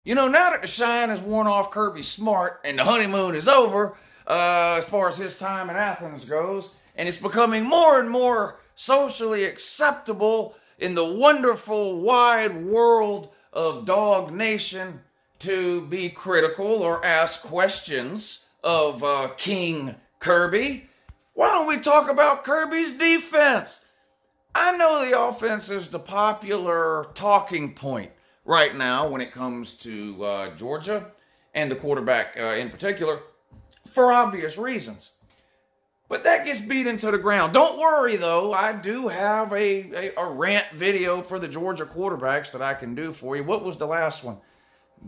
You know, now that the shine has worn off Kirby Smart and the honeymoon is over, as far as his time in Athens goes, and it's becoming more and more socially acceptable in the wonderful wide world of Dog Nation to be critical or ask questions of King Kirby. Why don't we talk about Kirby's defense? I know the offense is the popular talking point right now when it comes to Georgia and the quarterback in particular, for obvious reasons. But that gets beat into the ground. Don't worry, though. I do have a rant video for the Georgia quarterbacks that I can do for you. What was the last one?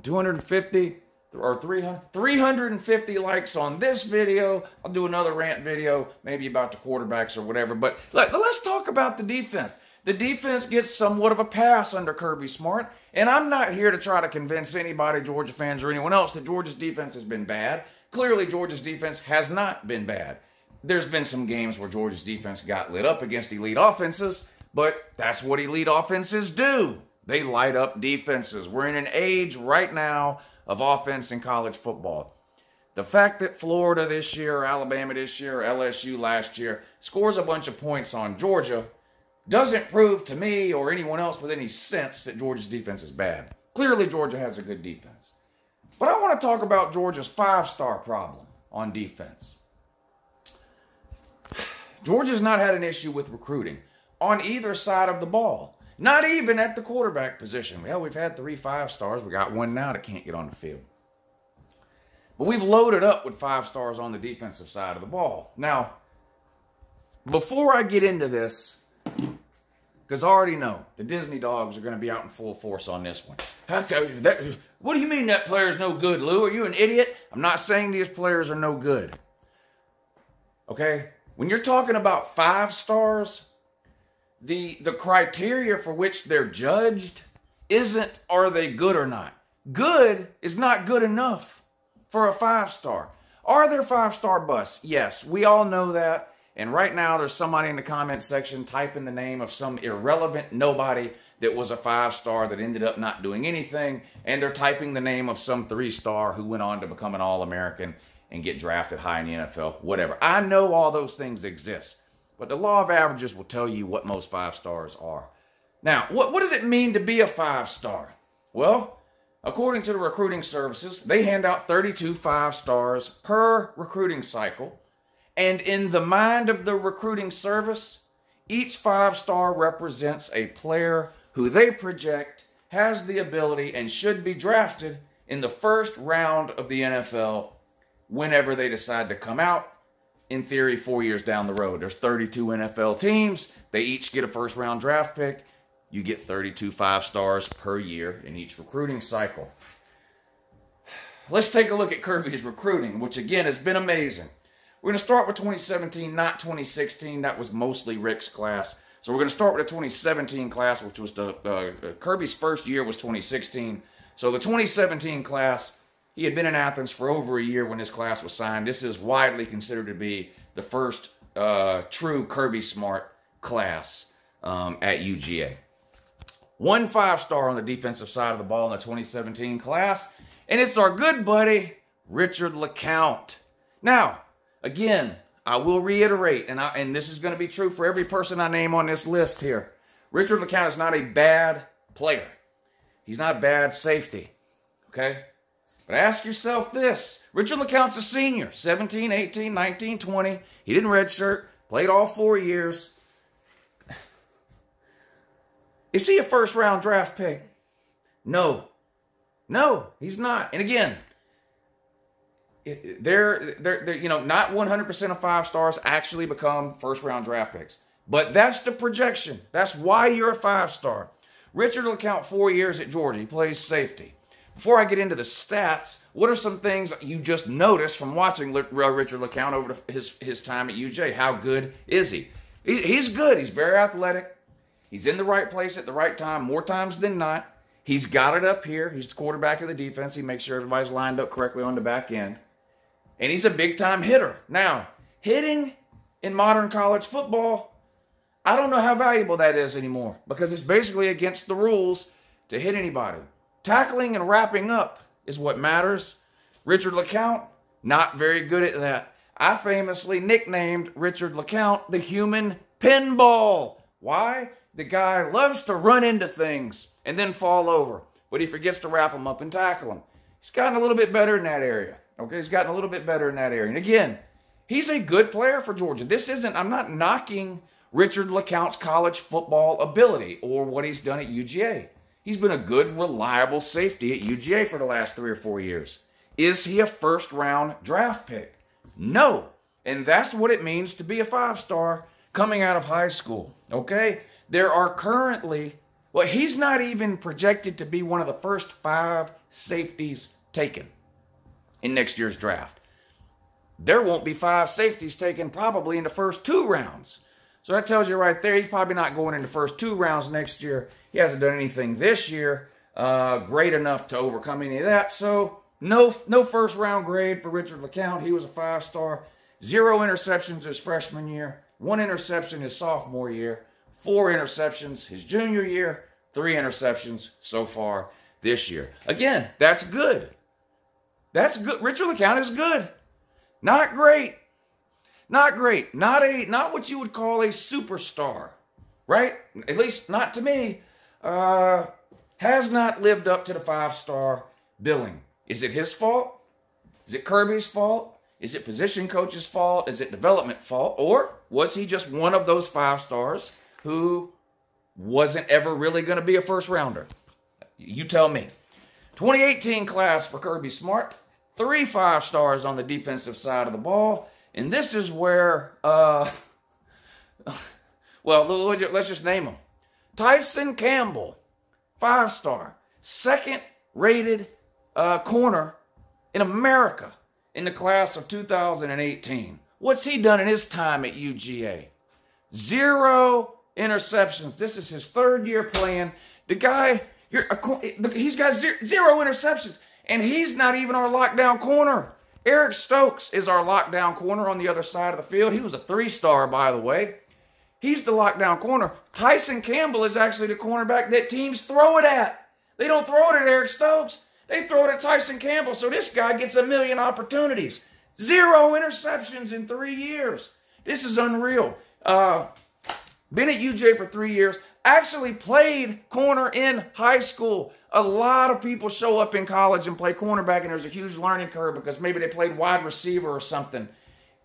250 or 300? 350 likes on this video. I'll do another rant video, maybe about the quarterbacks or whatever. But let's talk about the defense. The defense gets somewhat of a pass under Kirby Smart. And I'm not here to try to convince anybody, Georgia fans or anyone else, that Georgia's defense has been bad. Clearly, Georgia's defense has not been bad. There's been some games where Georgia's defense got lit up against elite offenses, but that's what elite offenses do. They light up defenses. We're in an age right now of offense in college football. The fact that Florida this year, Alabama this year, LSU last year scores a bunch of points on Georgia doesn't prove to me or anyone else with any sense that Georgia's defense is bad. Clearly, Georgia has a good defense. But I want to talk about Georgia's five-star problem on defense. Georgia's not had an issue with recruiting on either side of the ball. Not even at the quarterback position. Well, we've had 3 5-stars. We got one now that can't get on the field. But we've loaded up with 5-stars on the defensive side of the ball. Now, before I get into this, because I already know the Disney dogs are going to be out in full force on this one. What do you mean that player's no good, Lou? Are you an idiot? I'm not saying these players are no good. Okay? When you're talking about 5-stars, the criteria for which they're judged isn't are they good or not. Good is not good enough for a 5-star. Are there 5-star busts? Yes, we all know that. And right now there's somebody in the comment section typing the name of some irrelevant nobody that was a 5-star that ended up not doing anything. And they're typing the name of some 3-star who went on to become an All-American and get drafted high in the NFL, whatever. I know all those things exist, but the law of averages will tell you what most 5-stars are. Now, what does it mean to be a 5-star? Well, according to the recruiting services, they hand out 32 5-stars per recruiting cycle, and in the mind of the recruiting service, each 5-star represents a player who they project has the ability and should be drafted in the first round of the NFL whenever they decide to come out, in theory, 4 years down the road. There's 32 NFL teams. They each get a first-round draft pick. You get 32 5-stars per year in each recruiting cycle. Let's take a look at Kirby's recruiting, which, again, has been amazing. We're going to start with 2017, not 2016. That was mostly Rick's class. So we're going to start with the 2017 class, which was Kirby's first year was 2016. So the 2017 class, he had been in Athens for over a year when this class was signed. This is widely considered to be the first true Kirby Smart class at UGA. 1 5-star on the defensive side of the ball in the 2017 class, and it's our good buddy, Richard Lecount. Now, again, I will reiterate, and this is going to be true for every person I name on this list here. Richard Lecount is not a bad player. He's not a bad safety, okay? But ask yourself this. Richard Lecount's a senior, 17, 18, 19, 20. He didn't redshirt, played all 4 years. Is he a first-round draft pick? No. No, he's not. And again, they're not 100% of 5-stars actually become first-round draft picks. But that's the projection. That's why you're a 5-star. Richard Lecount, 4 years at Georgia. He plays safety. Before I get into the stats, what are some things you just noticed from watching Richard Lecount over his time at UJ? How good is he? He's good. He's very athletic. He's in the right place at the right time, more times than not. He's got it up here. He's the quarterback of the defense. He makes sure everybody's lined up correctly on the back end. And he's a big-time hitter. Now, hitting in modern college football, I don't know how valuable that is anymore because it's basically against the rules to hit anybody. Tackling and wrapping up is what matters. Richard Lecount, not very good at that. I famously nicknamed Richard Lecount the human pinball. Why? The guy loves to run into things and then fall over, but he forgets to wrap them up and tackle them. He's gotten a little bit better in that area. Okay, he's gotten a little bit better in that area. And again, he's a good player for Georgia. I'm not knocking Richard Lecount's college football ability or what he's done at UGA. He's been a good, reliable safety at UGA for the last 3 or 4 years. Is he a first-round draft pick? No. And that's what it means to be a 5-star coming out of high school. Okay? There are currently, well, he's not even projected to be one of the first 5 safeties taken in next year's draft. There won't be 5 safeties taken probably in the first 2 rounds. So that tells you right there, he's probably not going in the first 2 rounds next year. He hasn't done anything this year great enough to overcome any of that. So no first-round grade for Richard Lecount. He was a 5-star. 0 interceptions his freshman year. 1 interception his sophomore year. 4 interceptions his junior year. 3 interceptions so far this year. Again, that's good. That's good. Richard Lecount is good. Not great. Not great. Not what you would call a superstar. Right? At least not to me. Has not lived up to the 5-star billing. Is it his fault? Is it Kirby's fault? Is it position coach's fault? Is it development fault? Or was he just one of those 5-stars who wasn't ever really going to be a first-rounder? You tell me. 2018 class for Kirby Smart. 3 5-stars on the defensive side of the ball. And this is where, well, let's just name them. Tyson Campbell, 5-star. 2nd-rated corner in America in the class of 2018. What's he done in his time at UGA? 0 interceptions. This is his 3rd year playing. The guy, he's got 0 interceptions. And he's not even our lockdown corner. Eric Stokes is our lockdown corner on the other side of the field. He was a 3-star, by the way. He's the lockdown corner. Tyson Campbell is actually the cornerback that teams throw it at. They don't throw it at Eric Stokes. They throw it at Tyson Campbell. So this guy gets a million opportunities. 0 interceptions in 3 years. This is unreal. Been at UJ for 3 years. Actually played corner in high school. A lot of people show up in college and play cornerback, and there's a huge learning curve because maybe they played wide receiver or something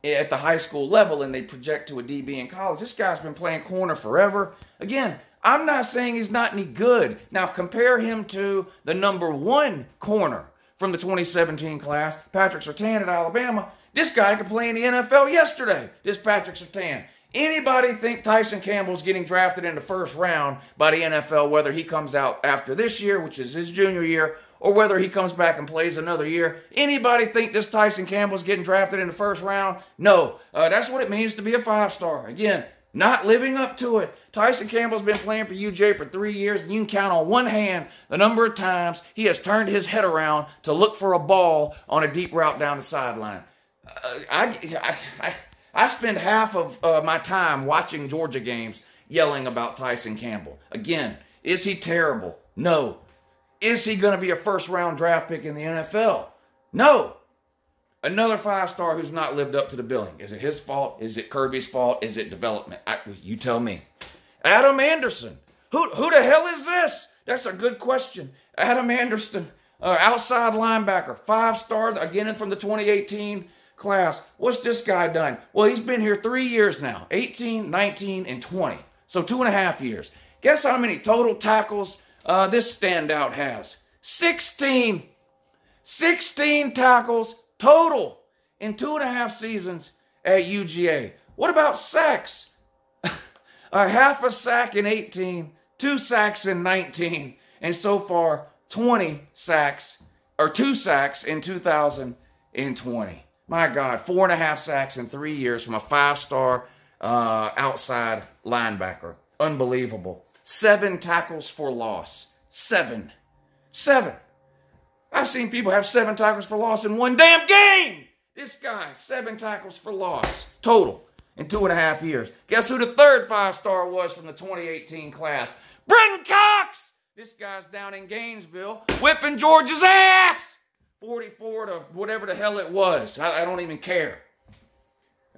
at the high school level and they project to a DB in college. This guy's been playing corner forever. Again, I'm not saying he's not any good. Now, compare him to the #1 corner from the 2017 class, Patrick Surtain at Alabama. This guy could play in the NFL yesterday, this Patrick Surtain. Anybody think Tyson Campbell's getting drafted in the 1st round by the NFL, whether he comes out after this year, which is his junior year, or whether he comes back and plays another year? Anybody think this Tyson Campbell's getting drafted in the 1st round? No. That's what it means to be a 5-star. Again, not living up to it. Tyson Campbell's been playing for UJ for 3 years, and you can count on one hand the number of times he has turned his head around to look for a ball on a deep route down the sideline. I spend half of my time watching Georgia games yelling about Tyson Campbell. Again, is he terrible? No. Is he going to be a 1st-round draft pick in the NFL? No. Another 5-star who's not lived up to the billing. Is it his fault? Is it Kirby's fault? Is it development? You tell me. Adam Anderson. Who the hell is this? That's a good question. Adam Anderson, outside linebacker, 5-star, again from the 2018 class. What's this guy done? Well, he's been here 3 years now. 18, 19, and 20. So 2.5 years. Guess how many total tackles this standout has? 16. 16 tackles total in 2.5 seasons at UGA. What about sacks? A half a sack in 18, 2 sacks in 19, and so far 20 sacks, or 2 sacks in 2020. My God, 4.5 sacks in 3 years from a 5-star outside linebacker. Unbelievable. 7 tackles for loss. 7. I've seen people have 7 tackles for loss in one damn game. This guy, 7 tackles for loss total in 2.5 years. Guess who the 3rd 5-star was from the 2018 class? Brenton Cox! This guy's down in Gainesville whipping Georgia's ass! 44 to whatever the hell it was. I don't even care.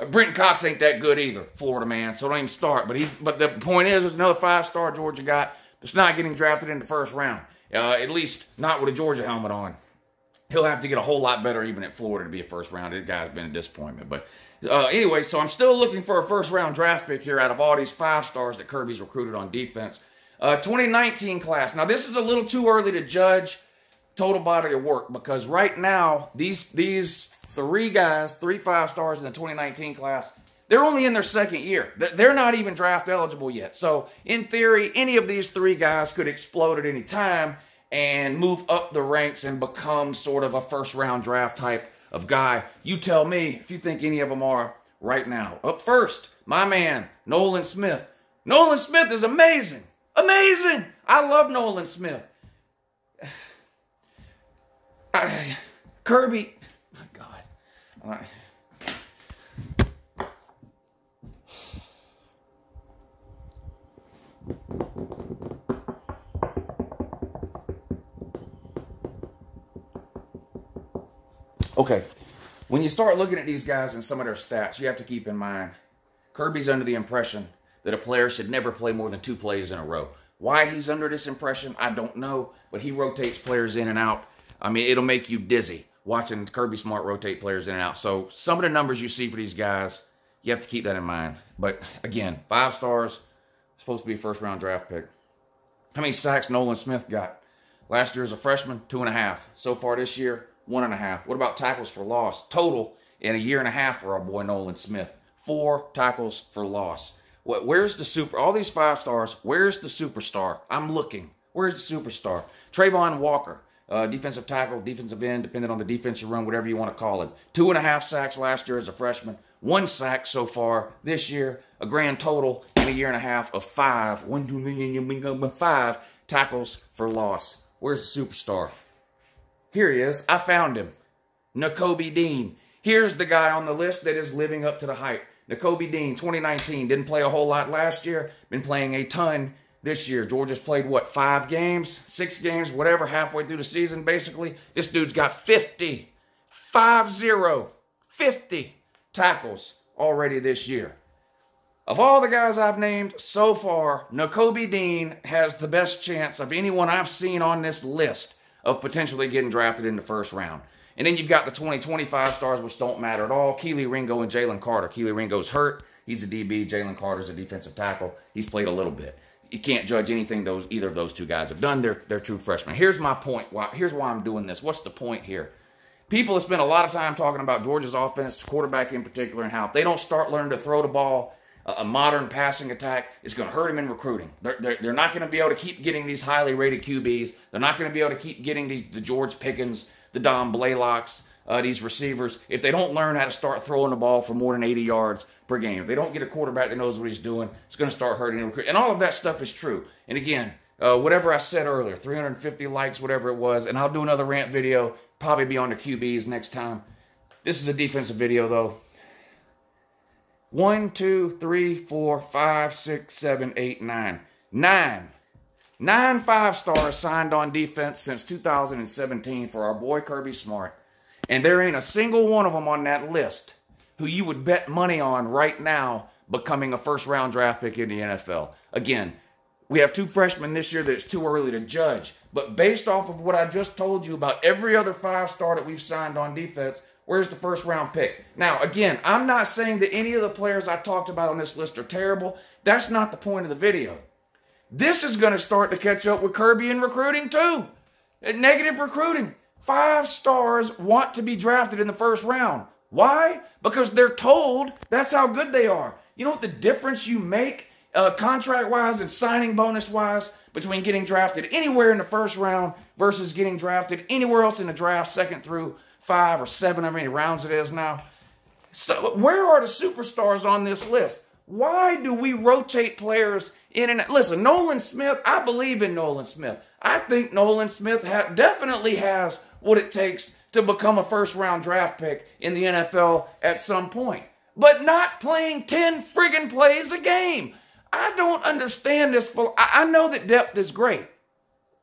Brenton Cox ain't that good either, Florida man, so don't even start. But the point is, there's another 5-star Georgia guy that's not getting drafted in the first round. At least not with a Georgia helmet on. He'll have to get a whole lot better even at Florida to be a first round. This guy's been a disappointment. But anyway, so I'm still looking for a first round draft pick here out of all these 5-stars that Kirby's recruited on defense. 2019 class. Now, this is a little too early to judge total body of work because right now, these 3 guys, 3 5-stars in the 2019 class, they're only in their second year. They're not even draft eligible yet. So, in theory, any of these 3 guys could explode at any time and move up the ranks and become sort of a first-round draft type of guy. You tell me if you think any of them are right now. Up first, my man, Nolan Smith. Nolan Smith is amazing. Amazing! I love Nolan Smith. Kirby, oh God. Okay, when you start looking at these guys and some of their stats, you have to keep in mind, Kirby's under the impression that a player should never play more than 2 plays in a row. Why he's under this impression, I don't know, but he rotates players in and out. I mean, it'll make you dizzy watching Kirby Smart rotate players in and out. So some of the numbers you see for these guys, you have to keep that in mind. But again, 5 stars, supposed to be a first-round draft pick. How many sacks Nolan Smith got? Last year as a freshman, 2.5. So far this year, 1.5. What about tackles for loss? Total in a year and a half for our boy Nolan Smith. 4 tackles for loss. Where's the all these 5 stars, where's the superstar? I'm looking. Where's the superstar? Trayvon Walker, defensive tackle, defensive end, depending on the defense you run, whatever you want to call it. 2.5 sacks last year as a freshman. 1 sack so far this year. A grand total in a year and a half of 5. 5 tackles for loss. Where's the superstar? Here he is. I found him. Nicoby Dean. Here's the guy on the list that is living up to the hype. Nicoby Dean, 2019. Didn't play a whole lot last year. Been playing a ton this year. Georgia's played, what, 5 games? 6 games? Whatever, halfway through the season, basically. This dude's got 50 tackles already this year. Of all the guys I've named so far, Nicoby Dean has the best chance of anyone I've seen on this list of potentially getting drafted in the first round. And then you've got the 2025 stars, which don't matter at all. Keely Ringo and Jalen Carter. Keely Ringo's hurt. He's a DB. Jalen Carter's a defensive tackle. He's played a little bit. You can't judge anything either of those 2 guys have done. They're true freshmen. Here's my point. Here's why I'm doing this. What's the point here? People have spent a lot of time talking about Georgia's offense, quarterback in particular, and how if they don't start learning to throw the ball, a modern passing attack, it's going to hurt them in recruiting. They're not going to be able to keep getting these highly rated QBs. They're not going to be able to keep getting the George Pickens, the Don Blaylocks, these receivers, if they don't learn how to start throwing the ball for more than 80 yards per game. If they don't get a quarterback that knows what he's doing, it's going to start hurting them. And all of that stuff is true. And again, whatever I said earlier, 350 likes, whatever it was, and I'll do another rant video, probably be on the QBs next time. This is a defensive video, though. 1, 2, 3, 4, 5, 6, 7, 8, 9. 9 5-stars signed on defense since 2017 for our boy Kirby Smart. And there ain't a single one of them on that list who you would bet money on right now becoming a first-round draft pick in the NFL. Again, we have 2 freshmen this year that it's too early to judge. But based off of what I just told you about every other 5-star that we've signed on defense, where's the first-round pick? Now, again, I'm not saying that any of the players I talked about on this list are terrible. That's not the point of the video. This is going to start to catch up with Kirby in recruiting, too. Negative recruiting. 5 stars want to be drafted in the first round. Why? Because they're told that's how good they are. You know what the difference you make contract-wise and signing bonus-wise between getting drafted anywhere in the first round versus getting drafted anywhere else in the draft, 2nd through 5 or 7, how many rounds it is now. So where are the superstars on this list? Why do we rotate players in and out? Listen, Nolan Smith, I believe in Nolan Smith. I think Nolan Smith definitely has what it takes to become a first-round draft pick in the NFL at some point. But not playing 10 friggin' plays a game. I don't understand this. I know that depth is great.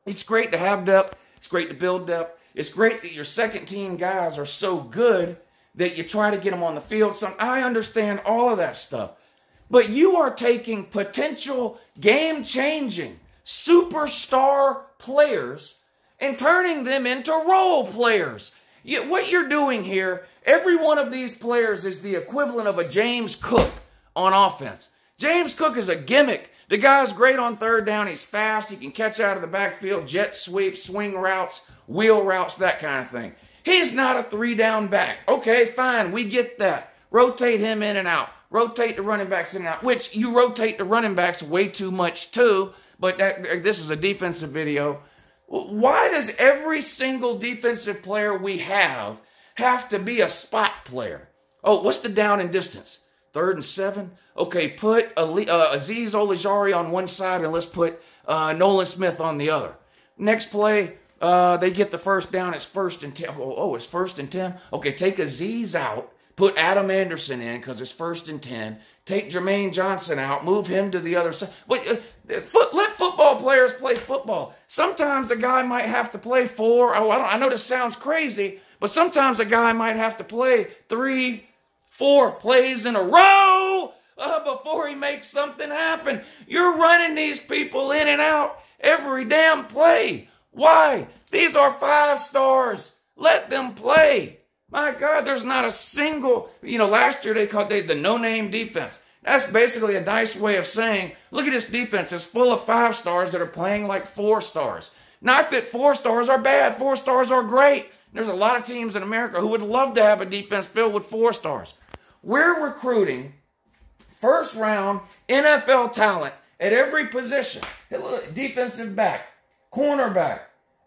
It's great to have depth. It's great to build depth. It's great that your second team guys are so good that you try to get them on the field. I understand all of that stuff. But you are taking potential game-changing superstar players and turning them into role players. What you're doing here, every one of these players is the equivalent of a James Cook on offense. James Cook is a gimmick. The guy's great on third down. He's fast. He can catch out of the backfield, jet sweeps, swing routes, wheel routes, that kind of thing. He's not a three-down back. Okay, fine. We get that. Rotate him in and out. Rotate the running backs in and out, which you rotate the running backs way too much too, but this is a defensive video. Why does every single defensive player we have to be a spot player? Oh, what's the down and distance? 3rd and 7? Okay, put Azeez Ojulari on one side and let's put Nolan Smith on the other. Next play, they get the first down. It's 1st and 10. Oh, it's 1st and 10? Okay, take Azeez out. Put Adam Anderson in because it's 1st and 10. Take Jermaine Johnson out. Move him to the other side. But let football players play football. Sometimes a guy might have to play 4. I know this sounds crazy, but sometimes a guy might have to play 3, 4 plays in a row before he makes something happen. You're running these people in and out every damn play. Why? These are 5 stars. Let them play. My God, there's not a single, last year they called the no-name defense. That's basically a nice way of saying, look at this defense. It's full of 5 stars that are playing like 4 stars. Not that 4 stars are bad. 4 stars are great. There's a lot of teams in America who would love to have a defense filled with 4 stars. We're recruiting first-round NFL talent at every position. Defensive back, cornerback,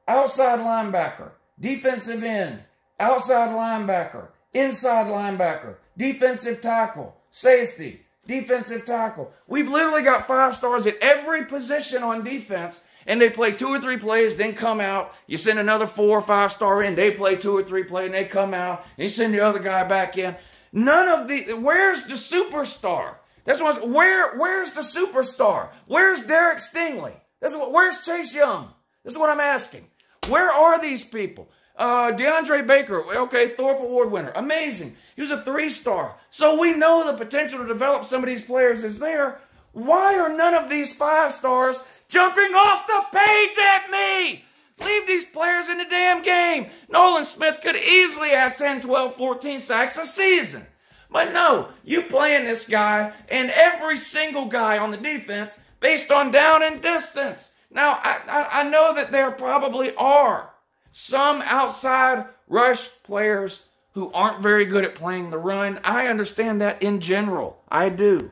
outside linebacker, defensive end, outside linebacker, inside linebacker, defensive tackle, safety, defensive tackle. We've literally got 5 stars at every position on defense, and they play 2 or 3 plays, then come out. You send another 4 or 5 star in, they play 2 or 3 plays, and they come out, and you send the other guy back in. None of the, where's the superstar? That's what, where's the superstar? Where's Derek Stingley? Where's Chase Young? This is what I'm asking. Where are these people? DeAndre Baker, okay, Thorpe Award winner. Amazing. He was a 3-star. So we know the potential to develop some of these players is there. Why are none of these 5 stars jumping off the page at me? Leave these players in the damn game. Nolan Smith could easily have 10, 12, 14 sacks a season. But no, you playing this guy and every single guy on the defense based on down and distance. Now, I know that there probably are some outside rush players who aren't very good at playing the run. I understand that in general. I do.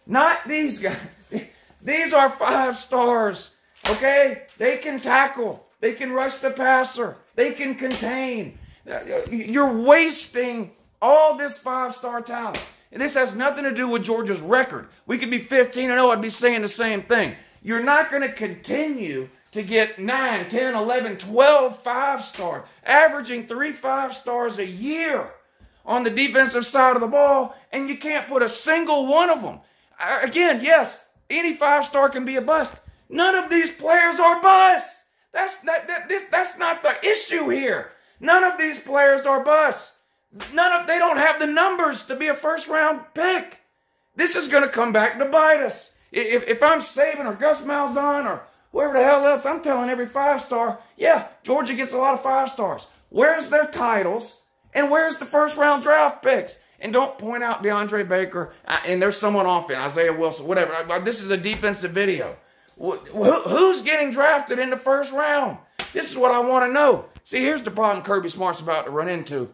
Not these guys. These are 5 stars, okay? They can tackle. They can rush the passer. They can contain. You're wasting all this 5-star talent. And this has nothing to do with Georgia's record. We could be 15-0. I'd be saying the same thing. You're not going to continue to get 9, 10, 11, 12 5-star, averaging 3 5-stars a year on the defensive side of the ball, and you can't put a single one of them. Again, yes, any 5-star can be a bust. None of these players are busts. That's not the issue here. None of these players are busts. They don't have the numbers to be a first-round pick. This is going to come back to bite us. If I'm Saban or Gus Malzahn or whoever the hell else, I'm telling every 5-star, yeah, Georgia gets a lot of 5-stars. Where's their titles and where's the first-round draft picks? And don't point out DeAndre Baker and there's someone off it, Isaiah Wilson, whatever. This is a defensive video. Who's getting drafted in the first round? This is what I want to know. See, here's the problem Kirby Smart's about to run into.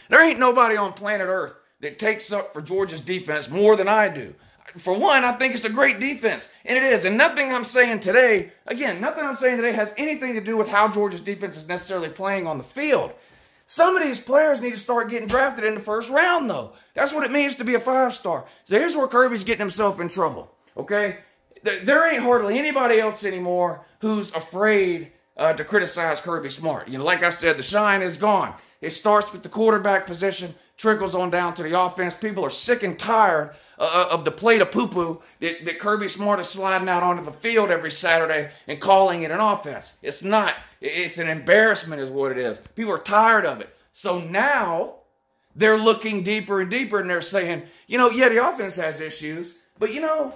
There ain't nobody on planet Earth that takes up for Georgia's defense more than I do. For one, I think it's a great defense, and it is. And nothing I'm saying today, has anything to do with how Georgia's defense is necessarily playing on the field. Some of these players need to start getting drafted in the first round, though. That's what it means to be a 5-star. So here's where Kirby's getting himself in trouble, okay? There ain't hardly anybody else anymore who's afraid to criticize Kirby Smart. Like I said, the shine is gone. It starts with the quarterback position, trickles on down to the offense. People are sick and tired of the plate of poo-poo that Kirby Smart is sliding out onto the field every Saturday and calling it an offense. It's not. It's an embarrassment is what it is. People are tired of it. So now they're looking deeper and deeper and they're saying, you know, yeah, the offense has issues, but you know,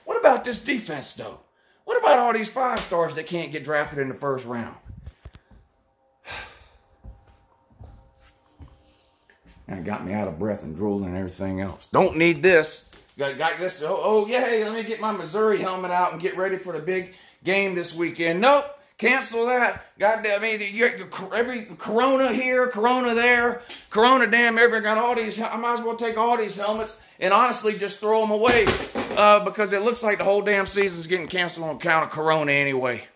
what about this defense though? What about all these 5-stars that can't get drafted in the first round? And it got me out of breath and drooling and everything else. Don't need this. Got this. Oh, yeah, hey, let me get my Missouri helmet out and get ready for the big game this weekend. Nope. Cancel that. Goddamn, I mean, every Corona here, Corona there, Corona damn everywhere. Got all these. I might as well take all these helmets and honestly just throw them away because it looks like the whole damn season's getting canceled on account of Corona anyway.